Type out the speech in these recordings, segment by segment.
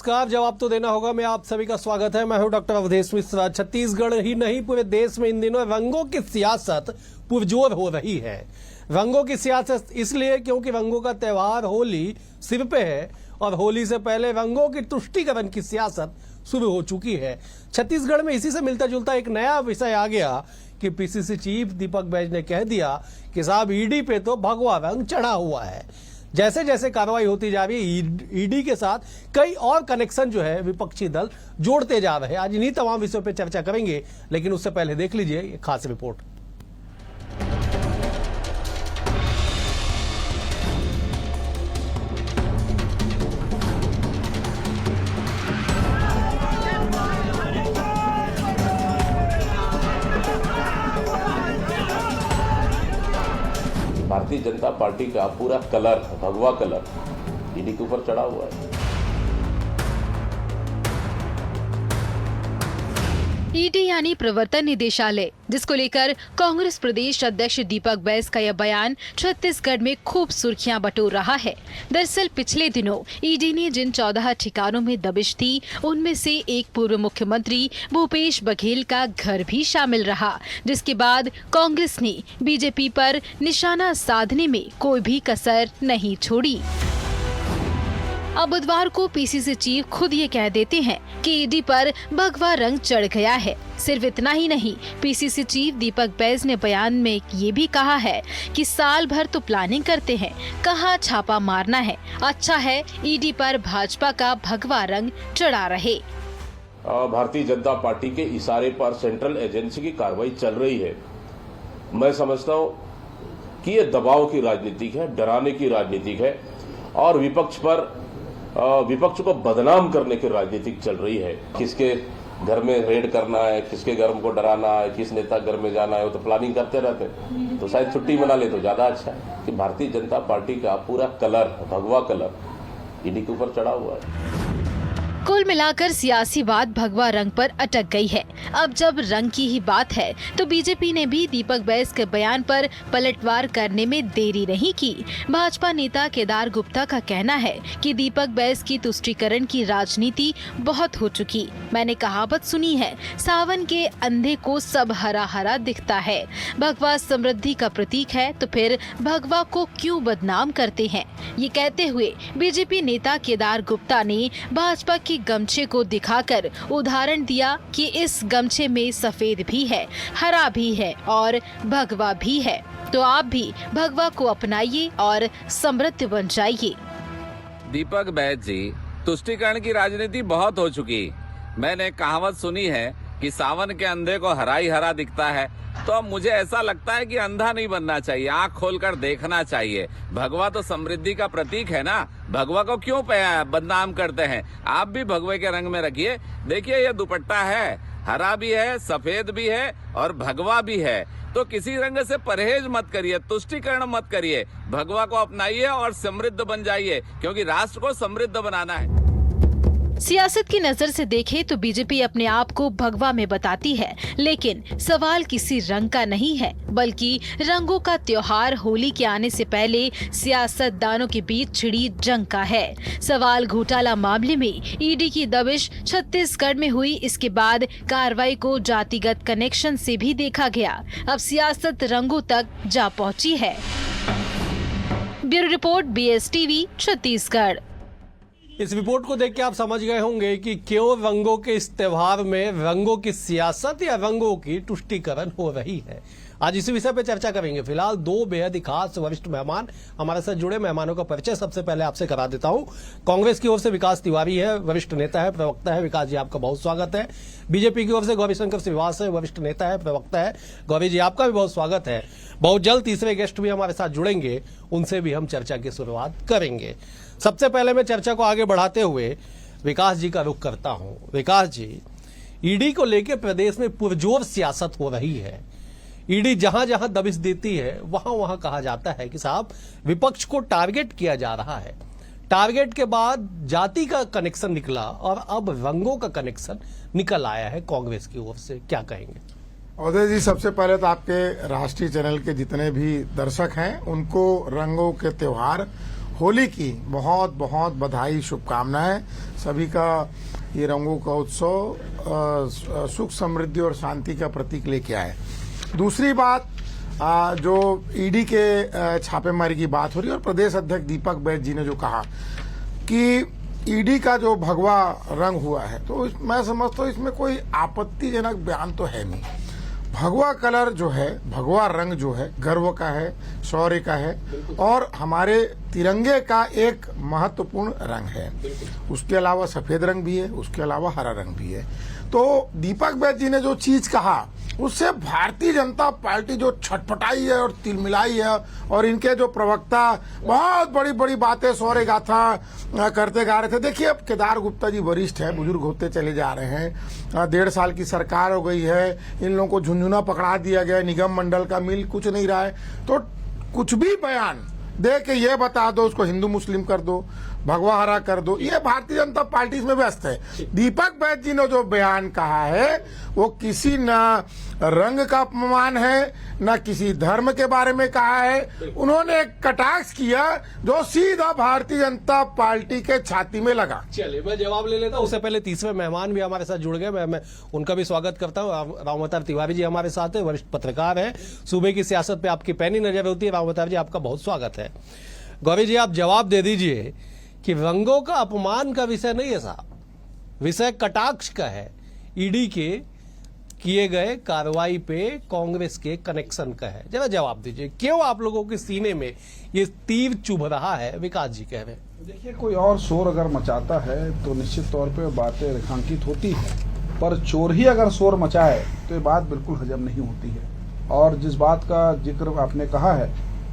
नमस्कार। जवाब तो देना होगा। मैं आप सभी का स्वागत है। मैं हूं डॉक्टर अवधेश मिश्रा। छत्तीसगढ़ ही नहीं पूरे देश में इन दिनों रंगों की सियासत पुरजोर हो रही है। रंगों की सियासत इसलिए क्योंकि रंगों का त्योहार होली सिर पे है और होली से पहले रंगों की तुष्टीकरण की सियासत शुरू हो चुकी है। छत्तीसगढ़ में इसी से मिलता जुलता एक नया विषय आ गया कि पीसीसी चीफ दीपक बैज ने कह दिया कि साहब ईडी पे तो भगवा रंग चढ़ा हुआ है। जैसे जैसे कार्रवाई होती जा रही है ईडी के साथ कई और कनेक्शन जो है विपक्षी दल जोड़ते जा रहे हैं। आज इन्हीं तमाम विषयों पर चर्चा करेंगे, लेकिन उससे पहले देख लीजिए एक खास रिपोर्ट। भारतीय जनता पार्टी का पूरा कलर, भगवा कलर ईडी के ऊपर चढ़ा हुआ है। ईडी यानी प्रवर्तन निदेशालय, जिसको लेकर कांग्रेस प्रदेश अध्यक्ष दीपक बैज का यह बयान छत्तीसगढ़ में खूब सुर्खियां बटोर रहा है। दरअसल पिछले दिनों ईडी ने जिन 14 ठिकानों में दबिश दी, उनमें से एक पूर्व मुख्यमंत्री भूपेश बघेल का घर भी शामिल रहा, जिसके बाद कांग्रेस ने बीजेपी पर निशाना साधने में कोई भी कसर नहीं छोड़ी। अब बुधवार को पीसीसी चीफ खुद ये कह देते हैं कि ईडी पर भगवा रंग चढ़ गया है। सिर्फ इतना ही नहीं, पीसीसी चीफ दीपक बैज ने बयान में ये भी कहा है कि साल भर तो प्लानिंग करते हैं, कहाँ छापा मारना है। अच्छा है ईडी पर भाजपा का भगवा रंग चढ़ा रहे। भारतीय जनता पार्टी के इशारे पर सेंट्रल एजेंसी की कार्रवाई चल रही है। मैं समझता हूँ कि ये दबाव की राजनीति है, डराने की राजनीति है और विपक्ष को बदनाम करने की राजनीति चल रही है। किसके घर में रेड करना है, किसके घर को डराना है, किस नेता घर में जाना है, वो तो प्लानिंग करते रहते हैं। तो शायद छुट्टी मना ले तो ज्यादा अच्छा है कि भारतीय जनता पार्टी का पूरा कलर, भगवा कलर ईडी के ऊपर चढ़ा हुआ है। कुल मिलाकर सियासी बात भगवा रंग पर अटक गई है। अब जब रंग की ही बात है तो बीजेपी ने भी दीपक बैज के बयान पर पलटवार करने में देरी नहीं की। भाजपा नेता केदार गुप्ता का कहना है कि दीपक बैज की तुष्टीकरण की राजनीति बहुत हो चुकी। मैंने कहावत सुनी है, सावन के अंधे को सब हरा हरा दिखता है। भगवा समृद्धि का प्रतीक है, तो फिर भगवा को क्यों बदनाम करते हैं। ये कहते हुए बीजेपी नेता केदार गुप्ता ने भाजपा की गमछे को दिखाकर उदाहरण दिया कि इस गमछे में सफेद भी है, हरा भी है और भगवा भी है। तो आप भी भगवा को अपनाइए और समृद्ध बन जाइए। दीपक बैज जी, तुष्टीकरण की राजनीति बहुत हो चुकी। मैंने कहावत सुनी है कि सावन के अंधे को हरा ही हरा दिखता है। तो अब मुझे ऐसा लगता है कि अंधा नहीं बनना चाहिए, आंख खोलकर देखना चाहिए। भगवा तो समृद्धि का प्रतीक है ना, भगवा को क्यों बदनाम करते हैं। आप भी भगवे के रंग में रखिए। देखिए ये दुपट्टा है, हरा भी है, सफेद भी है और भगवा भी है। तो किसी रंग से परहेज मत करिए, तुष्टीकरण मत करिए, भगवा को अपनाइए और समृद्ध बन जाइए, क्योंकि राष्ट्र को समृद्ध बनाना है। सियासत की नजर से देखें तो बीजेपी अपने आप को भगवा में बताती है, लेकिन सवाल किसी रंग का नहीं है, बल्कि रंगों का त्योहार होली के आने से पहले सियासतदानों के बीच छिड़ी जंग का है। सवाल घोटाला मामले में ईडी की दबिश छत्तीसगढ़ में हुई, इसके बाद कार्रवाई को जातिगत कनेक्शन से भी देखा गया। अब सियासत रंगों तक जा पहुंची है। Bureau report, BSTV, Chhattisgarh. इस रिपोर्ट को देख के आप समझ गए होंगे कि क्यों रंगों के इस त्योहार में रंगों की सियासत या रंगों की तुष्टीकरण हो रही है। आज इसी विषय पर चर्चा करेंगे। फिलहाल दो बेहद ही खास वरिष्ठ मेहमान हमारे साथ जुड़े। मेहमानों का परिचय सबसे पहले आपसे करा देता हूं। कांग्रेस की ओर से विकास तिवारी है, वरिष्ठ नेता है, प्रवक्ता है। विकास जी, आपका बहुत स्वागत है। बीजेपी की ओर से गौरीशंकर श्रीवास है, वरिष्ठ नेता है, प्रवक्ता है। गौरी जी, आपका भी बहुत स्वागत है। बहुत जल्द तीसरे गेस्ट भी हमारे साथ जुड़ेंगे, उनसे भी हम चर्चा की शुरुआत करेंगे। सबसे पहले मैं चर्चा को आगे बढ़ाते हुए विकास जी का रुख करता हूं। विकास जी, ईडी को लेकर प्रदेश में पुरजोर सियासत हो रही है। ईडी जहां जहां दबिश देती है वहां वहां कहा जाता है कि साहब विपक्ष को टारगेट किया जा रहा है। टारगेट के बाद जाति का कनेक्शन निकला और अब रंगों का कनेक्शन निकल आया है कांग्रेस की ओर से। क्या कहेंगे? अवधेश जी, सबसे पहले तो आपके राष्ट्रीय चैनल के जितने भी दर्शक हैं उनको रंगों के त्योहार होली की बहुत बहुत बधाई, शुभकामनाएं। सभी का ये रंगों का उत्सव सुख, समृद्धि और शांति का प्रतीक लेके आए। दूसरी बात, जो ईडी के छापेमारी की बात हो रही है और प्रदेश अध्यक्ष दीपक बैज जी ने जो कहा कि ईडी का जो भगवा रंग हुआ है, तो मैं समझता हूँ इसमें कोई आपत्तिजनक बयान तो है नहीं। भगवा कलर जो है, भगवा रंग जो है, गर्व का है, शौर्य का है और हमारे तिरंगे का एक महत्वपूर्ण रंग है। उसके अलावा सफेद रंग भी है, उसके अलावा हरा रंग भी है। तो दीपक बैज जी ने जो चीज कहा उससे भारतीय जनता पार्टी जो छटपटाई है और तिलमिलाई है और इनके जो प्रवक्ता बहुत बड़ी बड़ी बातें शौर्य गाथा करते गा रहे थे। देखिए, अब केदार गुप्ता जी वरिष्ठ है, बुजुर्ग होते चले जा रहे हैं, 1.5 साल की सरकार हो गई है, इन लोगों को झुंझुना पकड़ा दिया गया, निगम मंडल का मिल कुछ नहीं रहा है, तो कुछ भी बयान दे के ये बता दो उसको हिंदू मुस्लिम कर दो, भगवा हरा कर दो, ये भारतीय जनता पार्टी में व्यस्त है। दीपक बैज जी ने जो बयान कहा है वो किसी न रंग का अपमान है, न किसी धर्म के बारे में कहा है। उन्होंने एक कटाक्ष किया जो सीधा भारतीय जनता पार्टी के छाती में लगा। चलिए, मैं जवाब ले लेता हूं। उससे पहले तीसरे मेहमान भी हमारे साथ जुड़ गए, मैं उनका भी स्वागत करता हूं। राम अवतार तिवारी जी हमारे साथ है, वरिष्ठ पत्रकार है, सूबे की सियासत पे आपकी पैनी नजर होती है। राम अवतार जी, आपका बहुत स्वागत है। गौरी जी, आप जवाब दे दीजिए कि रंगों का अपमान का विषय नहीं है साहब, विषय कटाक्ष का है, ईडी के किए गए कार्रवाई पे कांग्रेस के कनेक्शन का है। जरा जवाब दीजिए, क्यों आप लोगों के सीने में ये तीर चुभ रहा है? विकास जी कह रहे हैं। देखिए, कोई और शोर अगर मचाता है तो निश्चित तौर पे बातें रेखांकित होती है, पर चोर ही अगर शोर मचाए तो ये बात बिल्कुल हजम नहीं होती है। और जिस बात का जिक्र आपने कहा है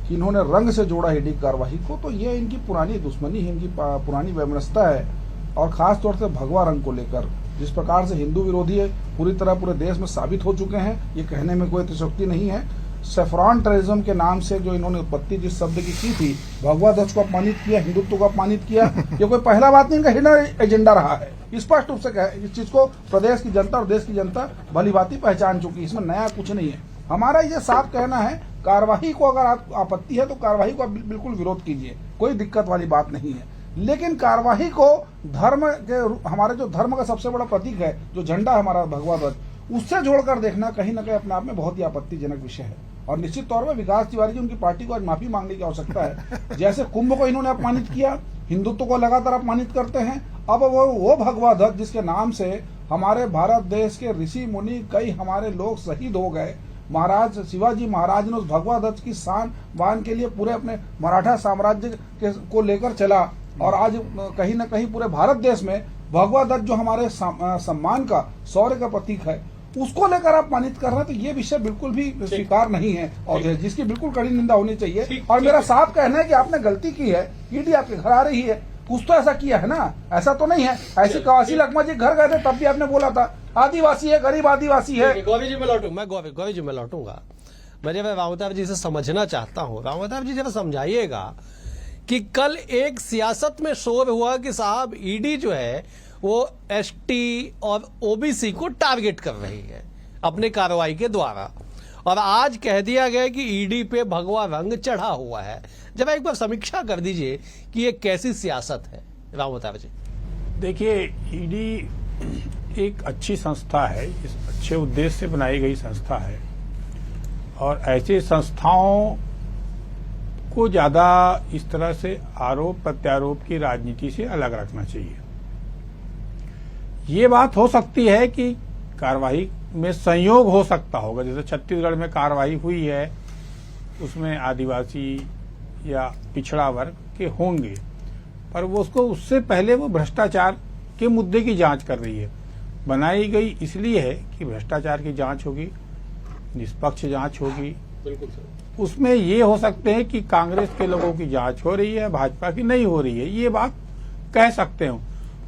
कि इन्होंने रंग से जोड़ा ईडी कार्रवाई को, तो ये इनकी पुरानी दुश्मनी है, इनकी पुरानी वैमनस्यता है। और खास तौर से भगवा रंग को लेकर जिस प्रकार से हिंदू विरोधी है पूरी तरह पूरे देश में साबित हो चुके हैं, ये कहने में कोई अतिशयोक्ति नहीं है। सेफ्रॉन टेररिज्म के नाम से जो इन्होंने उत्पत्ति जिस शब्द की थी, भगवा ध्वज को अपमानित किया, हिंदुत्व को अपमानित किया, ये कोई पहला बात नहीं, इनका हिडन एजेंडा रहा है। स्पष्ट रूप से इस चीज को प्रदेश की जनता और देश की जनता भली भांति पहचान चुकी है, इसमें नया कुछ नहीं है। हमारा ये साफ कहना है, कार्यवाही को अगर आपत्ति है तो कार्यवाही को बिल्कुल विरोध कीजिए, कोई दिक्कत वाली बात नहीं है। लेकिन कार्यवाही को धर्म के, हमारे जो धर्म का सबसे बड़ा प्रतीक है, जो झंडा है हमारा भगवा ध्वज, उससे जोड़कर देखना कहीं न कहीं अपने आप में बहुत ही आपत्तिजनक विषय है। और निश्चित तौर पर विकास तिवारी जी, उनकी पार्टी को आज माफी मांगने की आवश्यकता है। जैसे कुंभ को इन्होंने अपमानित किया, हिंदुत्व को लगातार अपमानित करते हैं, अब वो भगवा ध्वज जिसके नाम से हमारे भारत देश के ऋषि मुनि, कई हमारे लोग शहीद हो गए, महाराज शिवाजी महाराज ने उस भगवा ध्वज की शान बान के लिए पूरे अपने मराठा साम्राज्य को लेकर चला, और आज कहीं न कहीं पूरे भारत देश में भगवा ध्वज जो हमारे सम्मान का, शौर्य का प्रतीक है, उसको लेकर आप अपमानित कर रहे हैं, तो ये विषय बिल्कुल भी स्वीकार नहीं है और जिसकी बिल्कुल कड़ी निंदा होनी चाहिए। और मेरा साफ कहना है कि आपने गलती की है, ईडी आपके घर आ रही है, कुछ तो ऐसा किया है ना, ऐसा तो नहीं है। ऐसी कवासी लखमा जी घर गए थे तब भी आपने बोला था आदिवासी है, गरीब आदिवासी है। गौरी जी में लौटूंगा, गौरी जी में लौटूंगा। मैं जब राम अवतार जी से समझना चाहता हूँ, राम अवतार जी जरा समझाइएगा कि कल एक सियासत में शोर हुआ कि साहब ईडी जो है वो एसटी और ओबीसी को टारगेट कर रही है अपने कार्रवाई के द्वारा, और आज कह दिया गया कि ईडी पे भगवा रंग चढ़ा हुआ है। जब एक बार समीक्षा कर दीजिए कि ये कैसी सियासत है, राम अवतार जी। देखिए, ईडी एक अच्छी संस्था है, इस अच्छे उद्देश्य से बनाई गई संस्था है, और ऐसी संस्थाओं को ज्यादा इस तरह से आरोप प्रत्यारोप की राजनीति से अलग रखना चाहिए। ये बात हो सकती है कि कार्रवाई में संयोग हो सकता होगा, जैसे छत्तीसगढ़ में कार्रवाई हुई है, उसमें आदिवासी या पिछड़ा वर्ग के होंगे, पर वो उसको उससे पहले वो भ्रष्टाचार के मुद्दे की जांच कर रही है। बनाई गई इसलिए है कि भ्रष्टाचार की जांच होगी, निष्पक्ष जांच होगी। बिल्कुल सर। उसमें ये हो सकते हैं कि कांग्रेस के लोगों की जांच हो रही है, भाजपा की नहीं हो रही है, ये बात कह सकते हो।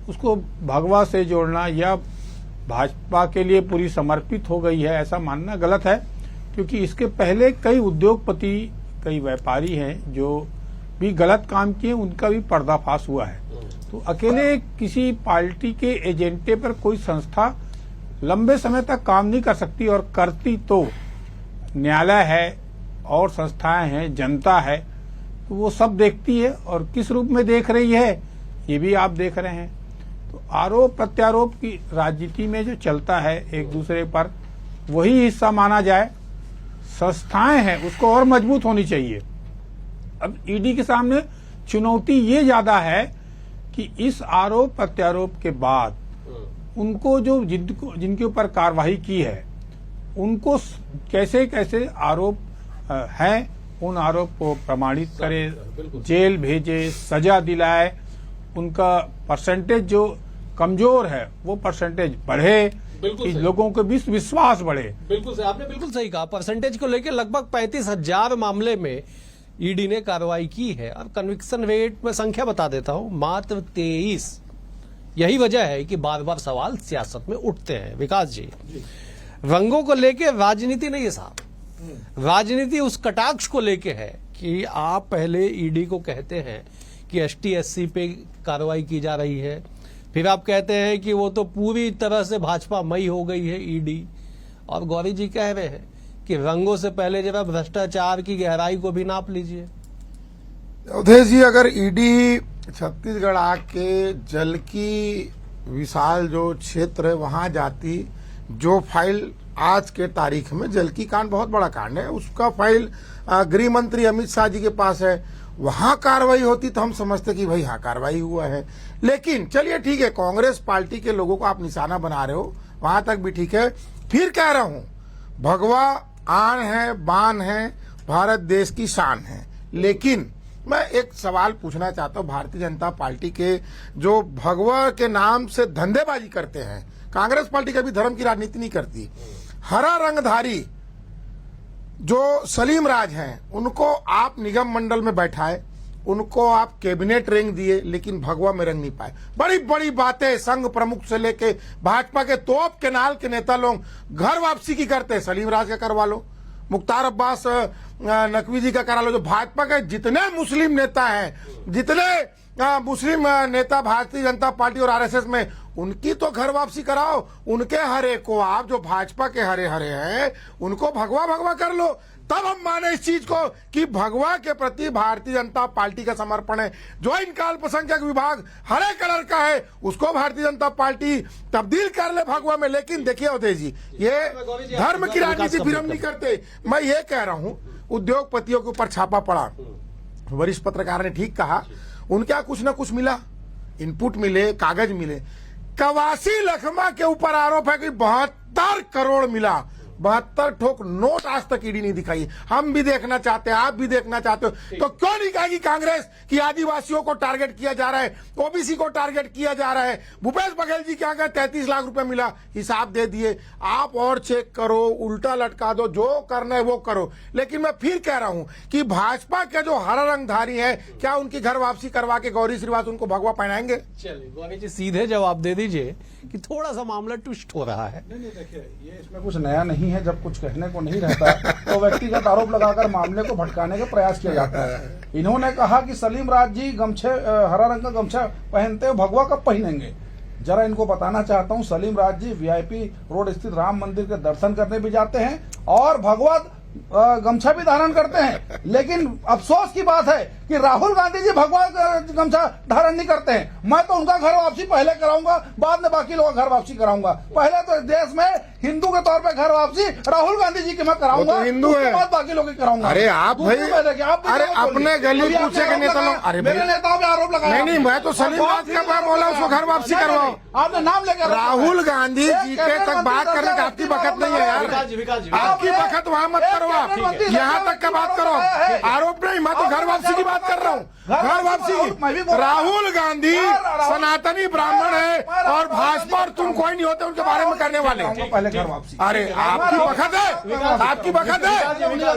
उसको भगवा से जोड़ना या भाजपा के लिए पूरी समर्पित हो गई है ऐसा मानना गलत है, क्योंकि इसके पहले कई उद्योगपति, कई व्यापारी हैं जो भी गलत काम किए, उनका भी पर्दाफाश हुआ है। तो अकेले किसी पार्टी के एजेंडे पर कोई संस्था लंबे समय तक काम नहीं कर सकती, और करती तो न्यायालय है और संस्थाएं हैं, जनता है, तो वो सब देखती है और किस रूप में देख रही है ये भी आप देख रहे हैं। तो आरोप प्रत्यारोप की राजनीति में जो चलता है एक दूसरे पर, वही हिस्सा माना जाए। संस्थाएं हैं उसको और मजबूत होनी चाहिए। अब ईडी के सामने चुनौती ये ज्यादा है कि इस आरोप प्रत्यारोप के बाद उनको जो जिनके ऊपर कार्रवाई की है उनको कैसे कैसे आरोप हैं उन आरोप को प्रमाणित करे, जेल भेजे, सजा दिलाए, उनका परसेंटेज जो कमजोर है वो परसेंटेज बढ़े, कि लोगों के बीच विश्वास बढ़े। बिल्कुल सही, आपने बिल्कुल सही कहा। परसेंटेज को लेकर लगभग 35,000 मामले में ईडी ने कार्रवाई की है और कन्विक्शन रेट में संख्या बता देता हूं, मात्र 23। यही वजह है कि बार बार सवाल सियासत में उठते हैं। विकास जी, रंगों को लेकर राजनीति नहीं है साहब, राजनीति उस कटाक्ष को लेके है कि आप पहले ईडी को कहते हैं कि एसटी एससी पे कार्रवाई की जा रही है, फिर आप कहते हैं कि वो तो पूरी तरह से भाजपा मई हो गई है ईडी, और गौरी जी कह रहे हैं कि रंगों से पहले जरा भ्रष्टाचार की गहराई को भी नाप लीजिए। अवधेश जी, अगर ईडी छत्तीसगढ़ आके जल की विशाल जो क्षेत्र है वहां जाती, जो फाइल आज के तारीख में जल की कांड बहुत बड़ा कांड है, उसका फाइल गृह मंत्री अमित शाह जी के पास है, वहां कार्रवाई होती तो हम समझते कि भाई हाँ कार्रवाई हुआ है। लेकिन चलिए ठीक है, कांग्रेस पार्टी के लोगों को आप निशाना बना रहे हो, वहां तक भी ठीक है। फिर कह रहा हूं, भगवा आन है, बान है, भारत देश की शान है। लेकिन मैं एक सवाल पूछना चाहता हूं, भारतीय जनता पार्टी के जो भगवा के नाम से धंधेबाजी करते हैं, कांग्रेस पार्टी कभी धर्म की राजनीति नहीं करती। हरा रंगधारी जो सलीम राज हैं उनको आप निगम मंडल में बैठाए, उनको आप कैबिनेट रैंक दिए, लेकिन भगवा में रंग नहीं पाए। बड़ी बड़ी बातें संघ प्रमुख से लेके भाजपा के तोप के नाल के नेता लोग घर वापसी की करते हैं। सलीम राज का करवा लो, मुख्तार अब्बास नकवी जी का करा लो। जो भाजपा के जितने मुस्लिम नेता हैं, जितने मुस्लिम नेता भारतीय जनता पार्टी और आरएसएस में, उनकी तो घर वापसी कराओ। उनके हरे को आप, जो भाजपा के हरे हरे हैं, उनको भगवा भगवा कर लो, तब हम माने इस चीज को कि भगवा के प्रति भारतीय जनता पार्टी का समर्पण है। जो इनका अल्पसंख्यक विभाग हरे कलर का है उसको भारतीय जनता पार्टी तब्दील कर ले भगवा में। लेकिन देखिए अवधेश जी, ये धर्म की राजनीति फिर हम नहीं करते। मैं ये कह रहा हूं, उद्योगपतियों के ऊपर छापा पड़ा, वरिष्ठ पत्रकार ने ठीक कहा, उनके यहाँ कुछ ना कुछ मिला, इनपुट मिले, कागज मिले। कवासी लखमा के ऊपर आरोप है कि 72 करोड़ मिला, 72 ठोक नोट आज तक ईडी नहीं दिखाई। हम भी देखना चाहते हैं, आप भी देखना चाहते हो, तो क्यों नहीं कहेगी कांग्रेस कि आदिवासियों को टारगेट किया जा रहा है, ओबीसी को टारगेट किया जा रहा है। भूपेश बघेल जी क्या कहे, 33 लाख रुपए मिला, हिसाब दे दिए। आप और चेक करो, उल्टा लटका दो, जो करना है वो करो। लेकिन मैं फिर कह रहा हूं कि भाजपा के जो हरा रंगधारी है, क्या उनकी घर वापसी करवा के गौरी श्रीवास उनको भगवा पहनाएंगे? चलिए गौरी जी, सीधे जवाब दे दीजिए कि थोड़ा सा मामला ट्विस्ट हो रहा है। नहीं देखिए, ये इसमें कुछ नया नहीं है। जब कुछ कहने को नहीं रहता तो व्यक्तिगत आरोप लगाकर मामले को भटकाने का प्रयास किया जाता है। इन्होंने कहा कि सलीम राज जी गमछे, हरा रंग का गमछा पहनते हुए भगवा कब पहनेंगे। जरा इनको बताना चाहता हूं, सलीम राज जी वीआईपी रोड स्थित राम मंदिर के दर्शन करने भी जाते हैं और भगवा गमछा भी धारण करते हैं। लेकिन अफसोस की बात है कि राहुल गांधी जी भगवा गमछा धारण नहीं करते हैं। मैं तो उनका घर वापसी पहले कराऊंगा, बाद में बाकी लोगों का घर वापसी कराऊंगा। पहले तो देश में हिंदू के तौर पे घर वापसी राहुल गांधी जी की मैं कराऊंगा, तो हिंदू है, बाद बाकी लोग कराऊंगा। अरे आप भाई, अरे अपने गली पूछे के नेता लोग, अरे मेरे नेताओं पे आरोप लगाया। नहीं, मैं तो सलीम राज का मैं बोला उसको घर वापसी करवाओ। आपने नाम लेकर राहुल गांधी जी के तक बात करने का आपकी बखत नहीं है यार, आपकी बखत वहां मत करो, आप यहाँ तक का बात करो। आरोप नहीं, मैं तो घर वापसी की बात कर रहा हूँ। घर वापसी, राहुल गांधी सनातनी ब्राह्मण है और भाजपा और तुम कोई नहीं होते उनके बारे में करने वाले। पहले घर वापसी, अरे आपकी बखत है, आपकी बखत है,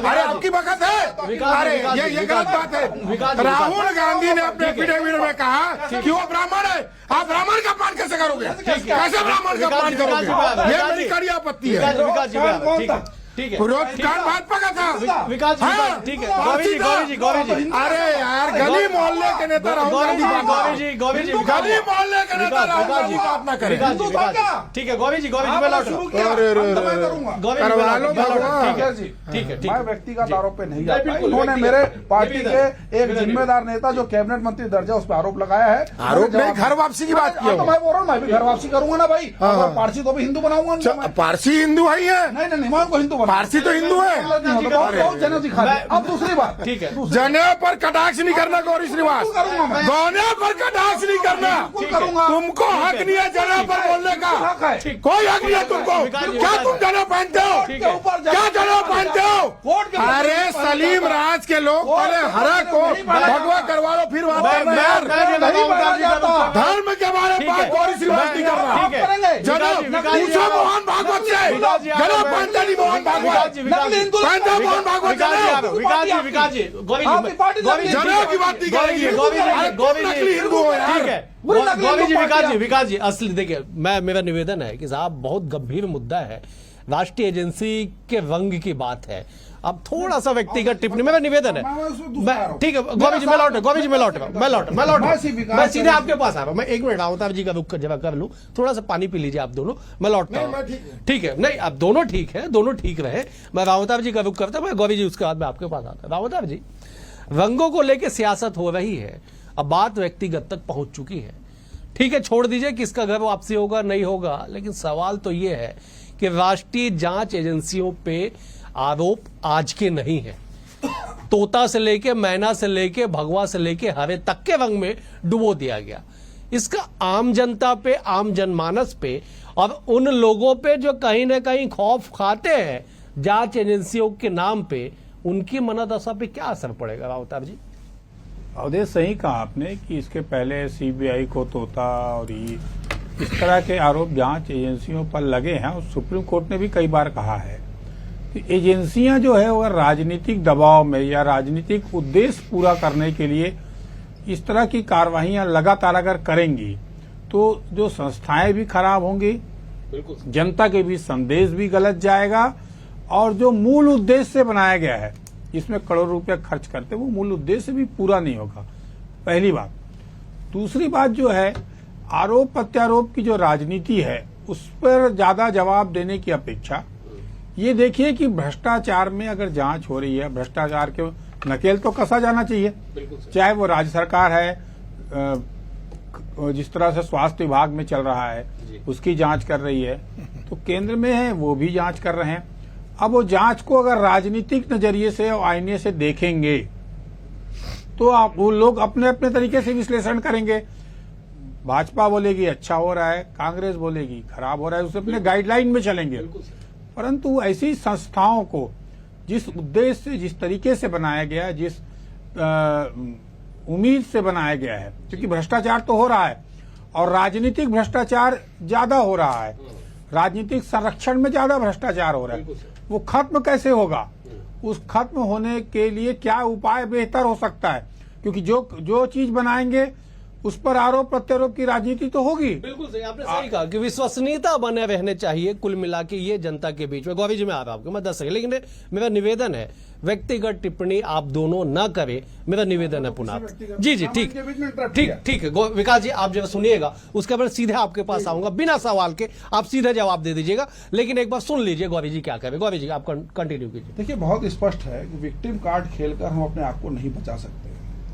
अरे आपकी बखत है। अरे ये गलत बात है। राहुल गांधी ने अपने एफिडेविट में कहा कि वो ब्राह्मण है। आप ब्राह्मण का अपमान कैसे करोगे? कैसे ब्राह्मण का अपमान करोगे? ये मेरी कड़ी आपत्ति है। ठीक है, कांड भाजपा का था। विकास जी, ठीक है। गौरी जी, अरे यार, गली मोहल्ले के नेता राहुल गांधी, गौरी जी, गली मोहल्ले के नेता राहुल गांधी बात ना करें। हिंदू था क्या? ठीक है गोविंद जी मैं लौट रहा हूं। गोविंद जी, करवा लो भगवान। ठीक है जी, ठीक है, ठीक मैं है। व्यक्तिगत आरोप पे नहीं नहीं, जाता। बिल्कुल, इन्होंने व्यक्तिगत मेरे है। पार्टी व्यक्तिगत के एक जिम्मेदार नेता जो कैबिनेट मंत्री दर्जा उस पर आरोप लगाया है। आरोप नहीं, घर वापसी की बात किया तो मैं बोल रहा हूँ मैं भी घर वापसी करूंगा ना भाई। अगर पारसी तो भी हिंदू बनाऊंगा उनको मैं। पारसी हिंदू है ही है। नहीं मैं उनको हिंदू बना। पारसी तो हिंदू है। बहुत जनेऊ दिखा दे। अब दूसरी बात, ठीक है। जनेऊ पर कटाक्ष नहीं करना गौरी श्रीवास, करूंगा मैं। जनेऊ पर कटाक्ष नहीं करना। बिल्कुल करूंगा। तुमको हक नहीं है जनेऊ पर बोलने का, हक है। कोई हक नहीं है तुमको। क्या तुम जनेऊ पहनते हो? ठीक है। क्या जनेऊ पहनते हो? कोर्ट के अरे सलीम राज के लोग पहले हरा को भगवा करवा लो फिर बात करना यार। धर्म के बारे में बात गौरी श्रीवास नहीं कर रहा। ठीक है। जनेऊ पूछो मोहन भागवत से, जनेऊ पहनते नहीं मोहन भागवत, पहनते हो मोहन भागवत जनेऊ। विकास जी जनेऊ की बात नहीं करेगी। नकली हिंदू हो यार। ठीक है विकास जी असली देखिए मेरा निवेदन है कि साहब बहुत गंभीर मुद्दा है, राष्ट्रीय एजेंसी के रंग की बात है। अब थोड़ा सा व्यक्तिगत टिप्पणी मेरा निवेदन है। ठीक है गोविंद जी मैं लौट रहा हूं। मैं सीधे आपके पास आ रहा हूं। मैं 1 मिनट रावताब जी का रुक कर लूं, थोड़ा सा पानी पी लीजिए आप दोनों, मैं लौटता हूं। ठीक है नहीं आप दोनों ठीक है, दोनों ठीक रहे। मैं रावताब जी का रुक करता हूं, मैं गोविंद जी उसके बाद में आपके पास आता हूं। रावताब जी रंगों को लेकर सियासत हो रही है, अब बात व्यक्तिगत तक पहुंच चुकी है। ठीक है छोड़ दीजिए किसका घर वापसी होगा नहीं होगा, लेकिन सवाल तो यह है कि राष्ट्रीय जांच एजेंसियों पे आरोप आज के नहीं है। तोता से लेके मैना से लेके भगवा से लेके हरे तक के रंग में डुबो दिया गया। इसका आम जनता पे, आम जनमानस पे और उन लोगों पे जो कहीं ना कहीं खौफ खाते हैं जांच एजेंसियों के नाम पे, उनकी मनोदशा पे क्या असर पड़ेगा रावताब जी? अवधेश सही कहा आपने कि इसके पहले सीबीआई को तोता और ये इस तरह के आरोप जांच एजेंसियों पर लगे हैं और सुप्रीम कोर्ट ने भी कई बार कहा है कि एजेंसियां जो है वह राजनीतिक दबाव में या राजनीतिक उद्देश्य पूरा करने के लिए इस तरह की कार्रवाइयां लगातार अगर करेंगी तो जो संस्थाएं भी खराब होंगी, जनता के बीच संदेश भी गलत जाएगा और जो मूल उद्देश्य से बनाया गया है इसमें करोड़ों रुपए खर्च करते वो मूल उद्देश्य भी पूरा नहीं होगा, पहली बात। दूसरी बात जो है आरोप प्रत्यारोप की जो राजनीति है उस पर ज्यादा जवाब देने की अपेक्षा ये देखिए कि भ्रष्टाचार में अगर जांच हो रही है, भ्रष्टाचार के नकेल तो कसा जाना चाहिए, चाहे वो राज्य सरकार है, जिस तरह से स्वास्थ्य विभाग में चल रहा है उसकी जांच कर रही है, तो केंद्र में है वो भी जांच कर रहे हैं। अब वो जांच को अगर राजनीतिक नजरिए से और आईने से देखेंगे तो आप वो लोग अपने अपने तरीके से विश्लेषण करेंगे। भाजपा बोलेगी अच्छा हो रहा है, कांग्रेस बोलेगी खराब हो रहा है, उसे अपने गाइडलाइन में चलेंगे। परंतु ऐसी संस्थाओं को जिस उद्देश्य से, जिस तरीके से बनाया गया है, जिस उम्मीद से बनाया गया है, क्योंकि भ्रष्टाचार तो हो रहा है और राजनीतिक भ्रष्टाचार ज्यादा हो रहा है, राजनीतिक संरक्षण में ज्यादा भ्रष्टाचार हो रहा है, वो खत्म कैसे होगा? उस खत्म होने के लिए क्या उपाय बेहतर हो सकता है? क्योंकि जो चीज बनाएंगे उस पर आरोप प्रत्यारोप की राजनीति तो होगी। बिल्कुल सही, आपने सही कहा कि विश्वसनीयता बने रहने चाहिए कुल मिला के ये जनता के बीच में। गौरी जी में आ रहा हूं आपको मैं 10 सेकंड, लेकिन मेरा निवेदन है व्यक्तिगत टिप्पणी आप दोनों न करें, मेरा निवेदन है पुनः। जी ठीक है विकास जी आप जब सुनिएगा उसके बाद सीधे आपके पास आऊंगा बिना सवाल के, आप सीधे जवाब दे दीजिएगा, लेकिन एक बार सुन लीजिए गौरी जी क्या कह रहे। गौरी जी आप कंटिन्यू कीजिए। देखिए बहुत स्पष्ट है कि विक्टिम कार्ड खेलकर हम अपने आप को नहीं बचा सकते।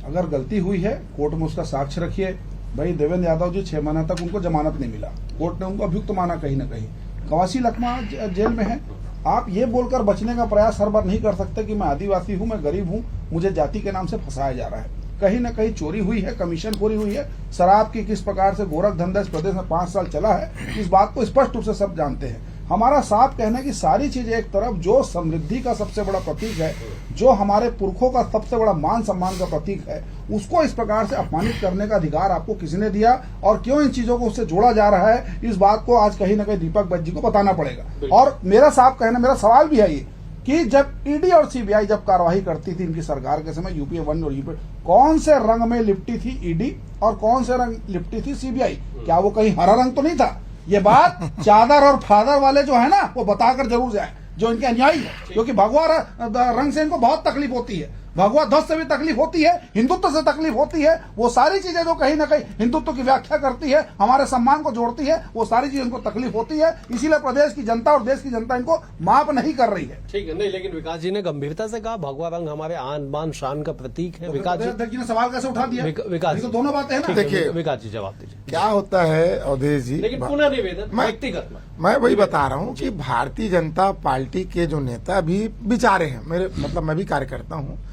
अगर गलती हुई है कोर्ट में उसका साक्ष्य रखिए। भाई देवेंद्र यादव जी 6 महीने तक उनको जमानत नहीं मिला, कोर्ट ने उनको अभियुक्त माना कहीं ना कहीं, कवासी लखमा जेल में है। आप ये बोलकर बचने का प्रयास हर बार नहीं कर सकते कि मैं आदिवासी हूं, मैं गरीब हूं, मुझे जाति के नाम से फंसाया जा रहा है। कहीं ना कहीं चोरी हुई है, कमीशन पूरी हुई है, शराब की किस प्रकार से गोरख धंधा इस प्रदेश में 5 साल चला है, इस बात को स्पष्ट रूप से सब जानते हैं। हमारा साफ कहना है कि सारी चीजें एक तरफ, जो समृद्धि का सबसे बड़ा प्रतीक है, जो हमारे पुरखों का सबसे बड़ा मान सम्मान का प्रतीक है, उसको इस प्रकार से अपमानित करने का अधिकार आपको किसने दिया और क्यों इन चीजों को उससे जोड़ा जा रहा है, इस बात को आज कहीं ना कहीं दीपक बैज जी को बताना पड़ेगा। और मेरा साफ कहना, मेरा सवाल भी है ये कि जब ईडी और सीबीआई जब कार्रवाई करती थी इनकी सरकार के समय, यूपीए 1 और यूपीए, कौन से रंग में लिपटी थी ईडी और कौन से रंग लिपटी थी सीबीआई? क्या वो कहीं हरा रंग तो नहीं था? ये बात चादर और फादर वाले जो है ना वो बताकर जरूर जाए, जो इनके अन्यायी है, क्योंकि भगवा रंग से इनको बहुत तकलीफ होती है। भगवा ध्वज से भी तकलीफ होती है, हिंदुत्व से तकलीफ होती है। वो सारी चीजें जो कहीं ना कहीं हिंदुत्व की व्याख्या करती है, हमारे सम्मान को जोड़ती है, वो सारी चीजें उनको तकलीफ होती है। इसीलिए प्रदेश की जनता और देश की जनता इनको माफ नहीं कर रही है। ठीक है, नहीं, लेकिन विकास जी ने गंभीरता से कहा भगवा रंग हमारे आन बान शान का प्रतीक है। विकास जी, अध्यक्ष जी ने सवाल कैसे उठा दिया? विकास ये तो जी, दोनों बातें हैं ना। देखिए, विकास जी जवाब दीजिए। क्या होता है अवधेश जी, लेकिन पुनः निवेदन व्यक्तिगत में मैं वही बता रहा हूँ कि भारतीय जनता पार्टी के जो नेता भी बेचारे हैं, मेरे मतलब मैं भी कार्यकर्ता हूँ,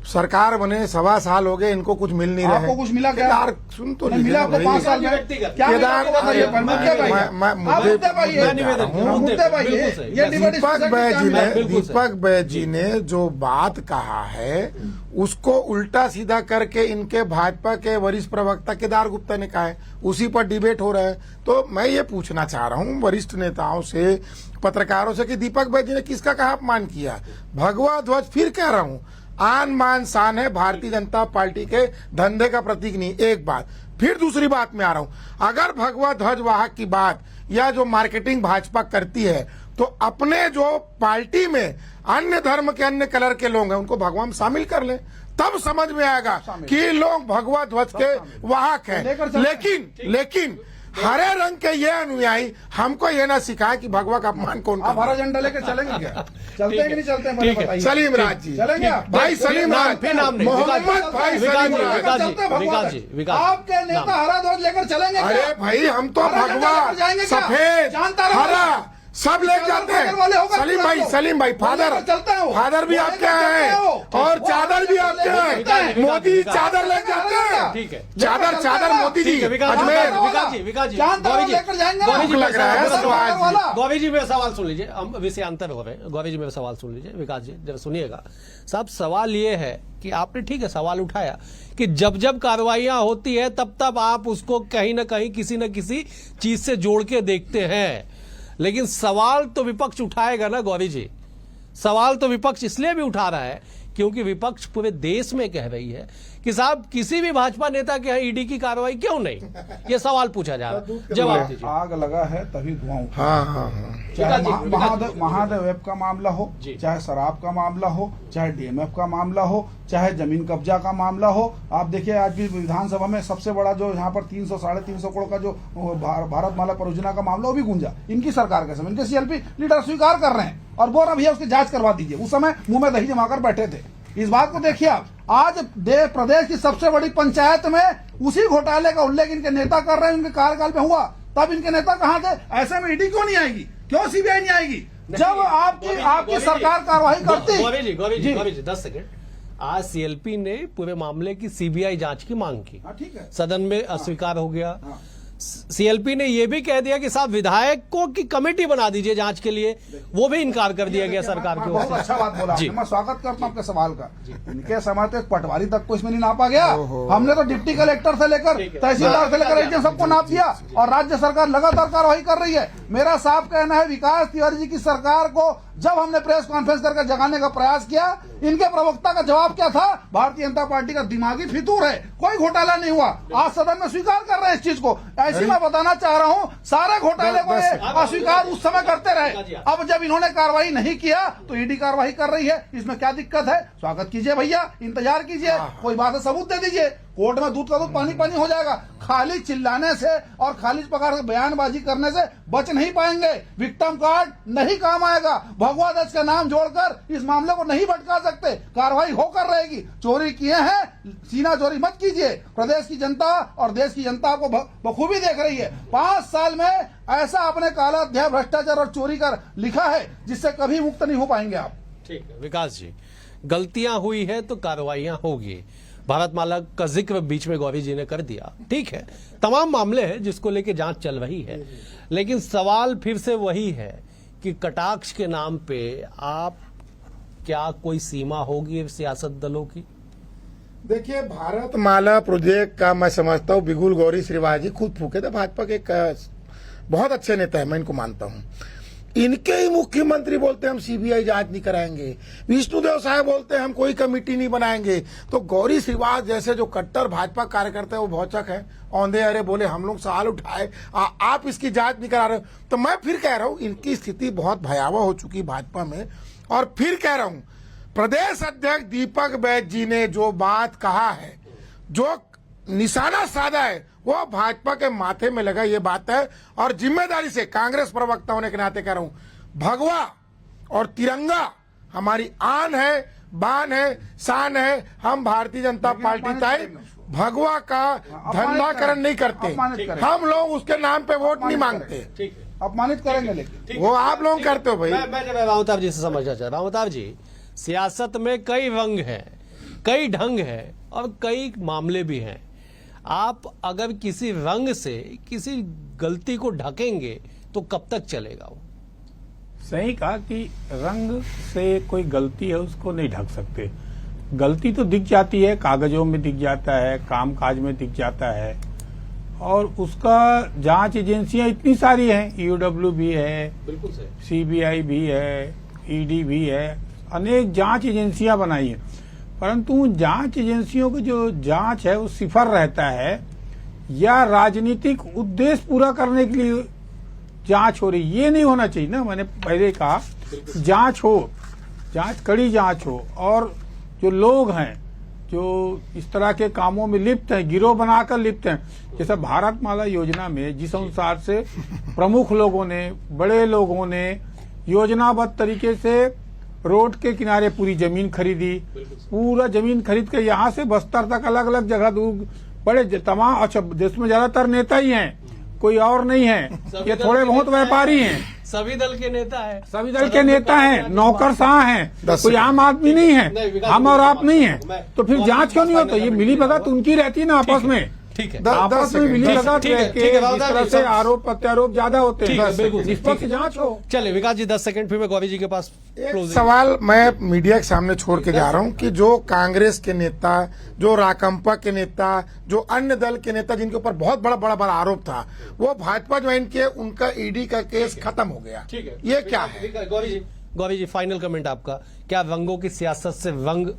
सरकार बने 1.25 साल हो गए, इनको कुछ मिल नहीं रहा है। आपको कुछ मिला क्या? यार सुन तो नहीं मिला आपको 5 साल में? व्यक्तिगत। क्या मिला केदार, आपको बताइए, मैं- मुद्दे पे आइए। मैं- आप मुद्दे- मुद्दे पे आइए। मैं निवेदन कर रहा हूं, मुद्दे पे आइए। बिल्कुल सही। ये डिबेट दीपक डिस्कशन बैज की जी टाइम है। ने बिल्कुल दीपक बैज जी ने जो बात कहा है उसको उल्टा सीधा करके इनके भाजपा के वरिष्ठ प्रवक्ता केदार गुप्ता ने कहा है, उसी पर डिबेट हो रहा है। तो मैं ये पूछना चाह रहा हूँ वरिष्ठ नेताओं से, पत्रकारों से कि दीपक बैज जी ने किसका कहा अपमान किया? भगवा ध्वज, फिर कह रहा हूँ, आन मान शान है, भारतीय जनता पार्टी के धंधे का प्रतीक नहीं। एक बात, फिर दूसरी बात में आ रहा हूं, अगर भगवा ध्वज वाहक की बात या जो मार्केटिंग भाजपा करती है, तो अपने जो पार्टी में अन्य धर्म के अन्य कलर के लोग हैं उनको भगवा में शामिल कर लें, तब समझ में आएगा कि लोग भगवा ध्वज के वाहक हैं। लेकिन हरे रंग के ये अनुयायी हमको ये ना सिखाए कि भगवा का अपमान कौन आप करता हरा है। झंडा लेकर चलेंगे क्या? चलते हैं कि नहीं चलते हैं? ठीक है। बताइए। सलीम राज जी, चलेंगे आप? भाई सलीम राज, फिर नाम नहीं, मोहम्मद भाई सलीम राज। विकास जी, चलते हैं भगवा विकास तक। जी, विकास। आपके नेता नाम। हरा ध्वज लेकर चलेंगे क्या? अरे भाई हम तो हरा झंडा भगवा, लेकर जाएंगे क्या? सफेद, जानता रहो। हरा सब ले जाते फादर वाले होगा हैं। पूरा तो। सलीम भाई फादर, लेकर चलते हैं वो। फादर भी वो आपके लेकर चलते हैं हैं वो। और वो चादर भी हरा आपके झंडा लेकर हैं। चलते हैं। मोदी चादर ले जाते हैं। ठीक है। चादर चादर मोदी जी ठीक है, विकास अजमेर। विकास जी, जानता गौरी रहो, जी, लेकर जाएंगे गौरी ना। जी, लग रहा है मेरा सवाल सवाल- जी। गौरी जी मेरा सवाल सुन लीजिए, हम विषयांतर हो रहे हैं। गौरी जी मेरा सवाल सुन लीजिए, विकास जी जरा सुनिएगा। साहब सवाल ये है कि आपने ठीक है सवाल उठाया कि जब जब कार्रवाइयां होती है तब तब आप उसको कहीं ना कहीं किसी न किसी चीज से जोड़ के देखते हैं, लेकिन सवाल तो विपक्ष उठाएगा ना गौरी जी। सवाल तो विपक्ष इसलिए भी उठा रहा है क्योंकि विपक्ष पूरे देश में कह रही है कि साहब किसी भी भाजपा नेता के यहाँ ईडी की कार्रवाई क्यों नहीं, ये सवाल पूछा जा रहा है। जवाब दीजिए। आग लगा है तभी धुआं उठा। हाँ, चाहे विकास जी, महादेव ऐप का मामला हो, जी। चाहे शराब का मामला हो, चाहे डीएमएफ का मामला हो, चाहे जमीन कब्जा का मामला हो। आप देखिए आज भी विधानसभा में सबसे बड़ा जो यहाँ पर 300 साढ़े 300 करोड़ का जो भारतमाला परियोजना का मामला वो भी गूंजा इनकी सरकार के समय। इनके सीएलपी लीडर स्वीकार कर रहे हैं और बोल रहा भैया उसकी जांच करवा दीजिए। उस समय मुंह में दही जमाकर बैठे थे। इस बात को देखिए आप, आज प्रदेश की सबसे बड़ी पंचायत में उसी घोटाले का उल्लेख इनके नेता कर रहे हैं। उनके कार्यकाल में हुआ तब इनके नेता कहाँ थे? ऐसे में ईडी क्यों नहीं आएगी, क्यों सीबीआई नहीं आएगी जब आपकी सरकार कार्रवाई करती? गौरी जी 10 सेकंड। आज सीएलपी ने पूरे मामले की सीबीआई जांच की मांग की, ठीक है। सदन में अस्वीकार हो गया। सीएलपी ने यह भी कह दिया कि साहब विधायकों की कमेटी बना दीजिए जांच के लिए, वो भी इनकार कर दिया गया सरकार की ओर बहुत से। अच्छा बात बोला जी। आपने, मैं स्वागत करता हूं आपके सवाल का। इनके समय तो एक पटवारी तक को इसमें नहीं नापा गया। हमने तो डिप्टी कलेक्टर से लेकर तहसीलदार से लेकर एडीएम सबको नाप दिया और राज्य सरकार लगातार कार्रवाई कर रही है। मेरा साफ कहना है विकास तिवारी जी की सरकार को जब हमने प्रेस कॉन्फ्रेंस करके जगाने का प्रयास किया, इनके प्रवक्ता का जवाब क्या था? भारतीय जनता पार्टी का दिमागी फितूर है, कोई घोटाला नहीं हुआ। आज सदन में स्वीकार कर रहे हैं इस चीज को। ऐसी मैं बताना चाह रहा हूं, सारे घोटाले को ये अस्वीकार उस समय करते रहे। अब जब इन्होंने कार्रवाई नहीं किया तो ईडी कार्रवाई कर रही है। इसमें क्या दिक्कत है? स्वागत कीजिए भैया, इंतजार कीजिए, कोई बात है सबूत दे दीजिए। कोर्ट में दूध का दूध पानी पानी हो जाएगा। खाली चिल्लाने से और खाली प्रकार बयानबाजी करने से बच नहीं पाएंगे। विक्टिम कार्ड नहीं काम आएगा। भगवा ध्वज का नाम जोड़कर इस मामले को नहीं भटका सकते। कार्रवाई होकर रहेगी। चोरी किए हैं, सीना चोरी मत कीजिए। प्रदेश की जनता और देश की जनता आपको बखूबी देख रही है। 5 साल में ऐसा आपने काला अध्याय भ्रष्टाचार और चोरी कर लिखा है जिससे कभी मुक्त नहीं हो पाएंगे आप। ठीक है विकास जी, गलतियां हुई है तो कार्रवाइयां होगी। भारतमाला का जिक्र बीच में गौरी जी ने कर दिया, ठीक है, तमाम मामले हैं जिसको लेके जांच चल रही है, लेकिन सवाल फिर से वही है कि कटाक्ष के नाम पे आप क्या कोई सीमा होगी सियासत दलों की? देखिए भारतमाला प्रोजेक्ट का मैं समझता हूँ बिगुल गौरी श्रीवास जी खुद फूके थे। भाजपा के एक बहुत अच्छे नेता है, मैं इनको मानता हूँ। इनके ही मुख्यमंत्री बोलते हैं हम सीबीआई जांच नहीं कराएंगे, विष्णुदेव साहब बोलते हैं हम कोई कमेटी नहीं बनाएंगे। तो गौरी श्रीवास जैसे जो कट्टर भाजपा कार्यकर्ता है वो भौचक है, औंधे अरे बोले हम लोग सवाल उठाए, आप इसकी जांच नहीं करा रहे हो। तो मैं फिर कह रहा हूँ इनकी स्थिति बहुत भयावह हो चुकी भाजपा में। और फिर कह रहा हूँ प्रदेश अध्यक्ष दीपक बैज जी ने जो बात कहा है, जो निशाना साधा है, वो भाजपा के माथे में लगा, ये बात है। और जिम्मेदारी से कांग्रेस प्रवक्ता होने के नाते कह रहा हूं, भगवा और तिरंगा हमारी आन है, बान है, शान है। हम भारतीय जनता पार्टी तय भगवा का धंधाकरण नहीं करते, हम लोग उसके नाम पे वोट नहीं मांगते। अपमानित करेंगे, लेकिन वो आप लोग करते हो भाई। मैं रावताब जी से समझना चाह रहा हूं। रावताब जी, सियासत में कई रंग हैं, कई ढंग हैं और कई मामले भी हैं। आप अगर किसी रंग से किसी गलती को ढकेंगे तो कब तक चलेगा वो? सही कहा कि रंग से कोई गलती है उसको नहीं ढक सकते। गलती तो दिख जाती है, कागजों में दिख जाता है, कामकाज में दिख जाता है, और उसका जांच एजेंसियां इतनी सारी हैं, ईओडब्ल्यू भी है, बिल्कुल सही, सीबीआई भी है, ईडी भी है, अनेक जांच एजेंसियां बनाई हैं। परंतु जांच एजेंसियों की जो जांच है वो सिफर रहता है या राजनीतिक उद्देश्य पूरा करने के लिए जांच हो रही, ये नहीं होना चाहिए ना। मैंने पहले कहा जांच हो, जांच कड़ी जांच हो, और जो लोग हैं जो इस तरह के कामों में लिप्त हैं, गिरोह बनाकर लिप्त हैं, जैसे भारतमाला योजना में जिस अनुसार से प्रमुख लोगों ने, बड़े लोगों ने योजनाबद्ध तरीके से रोड के किनारे पूरी जमीन खरीदी, पूरा जमीन खरीद कर यहाँ से बस्तर तक अलग अलग जगह दूर बड़े तमाम, अच्छा देश में ज्यादातर नेता ही हैं, कोई और नहीं है, ये थोड़े बहुत व्यापारी हैं, सभी दल के नेता हैं, सभी दल के नेता हैं, नौकरशाह हैं, कोई आम आदमी नहीं है, हम और आप नहीं है। तो फिर जांच क्यों नहीं होता? ये मिली भगत उनकी रहती है ना आपस में, ठीक है, आपस में मिली भगत ठीक है, रह के ठीक है, इस तरह से आरोप प्रत्यारोप ज्यादा होते ठीक है, हैं। बिल्कुल, निष्पक्ष ठीक है। जांच हो। चलिए विकास जी 10 सेकंड, फिर मैं गौरी जी के पास एक closing। सवाल मैं मीडिया के सामने छोड़ के जा रहा हूं कि जो कांग्रेस के नेता, जो राकंपा के नेता, जो अन्य दल के नेता जिनके ऊपर बहुत बड़ा आरोप था, वो भाजपा ज्वाइन किए, उनका ईडी का केस खत्म हो गया, ठीक है, ये क्या है? गौरी जी फाइनल कमेंट आपका, क्या रंगों की सियासत से रंग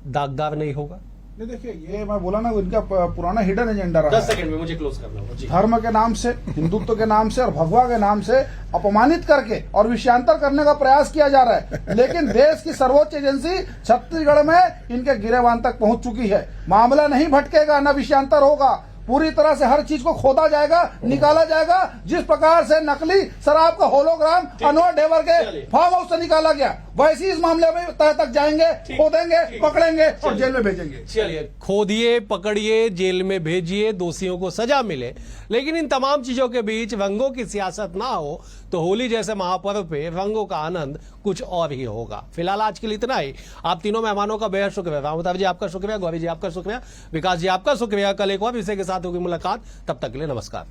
दागदार नहीं होगा? नहीं, देखिए ये मैं बोला ना, इनका पुराना हिडन एजेंडा रहा 10 सेकंड में मुझे क्लोज करना होगा जी। धर्म के नाम से, हिंदुत्व के नाम से और भगवा के नाम से अपमानित करके और विषयांतर करने का प्रयास किया जा रहा है। लेकिन देश की सर्वोच्च एजेंसी छत्तीसगढ़ में इनके गिरेबान तक पहुंच चुकी है। मामला नहीं भटकेगा, न विषयांतर होगा, पूरी तरह से हर चीज को खोदा जाएगा, निकाला जाएगा। जिस प्रकार से नकली शराब का होलोग्राम अनवर ढेबर के फार्म हाउस से निकाला गया, वैसे इस मामले में तह तक जाएंगे, खोदेंगे, पकड़ेंगे और जेल में भेजेंगे। चलिए, खोदिए, पकड़िए, जेल में भेजिए, दोषियों को सजा मिले, लेकिन इन तमाम चीजों के बीच रंगों की सियासत ना हो तो होली जैसे महापर्व पे रंगों का आनंद कुछ और ही होगा। फिलहाल आज के लिए इतना ही। आप तीनों मेहमानों का बेहद शुक्रिया। रामताब जी आपका शुक्रिया, गौरी जी आपका शुक्रिया, विकास जी आपका शुक्रिया। कल एक और विषय के साथ होगी मुलाकात, तब तक के लिए नमस्कार।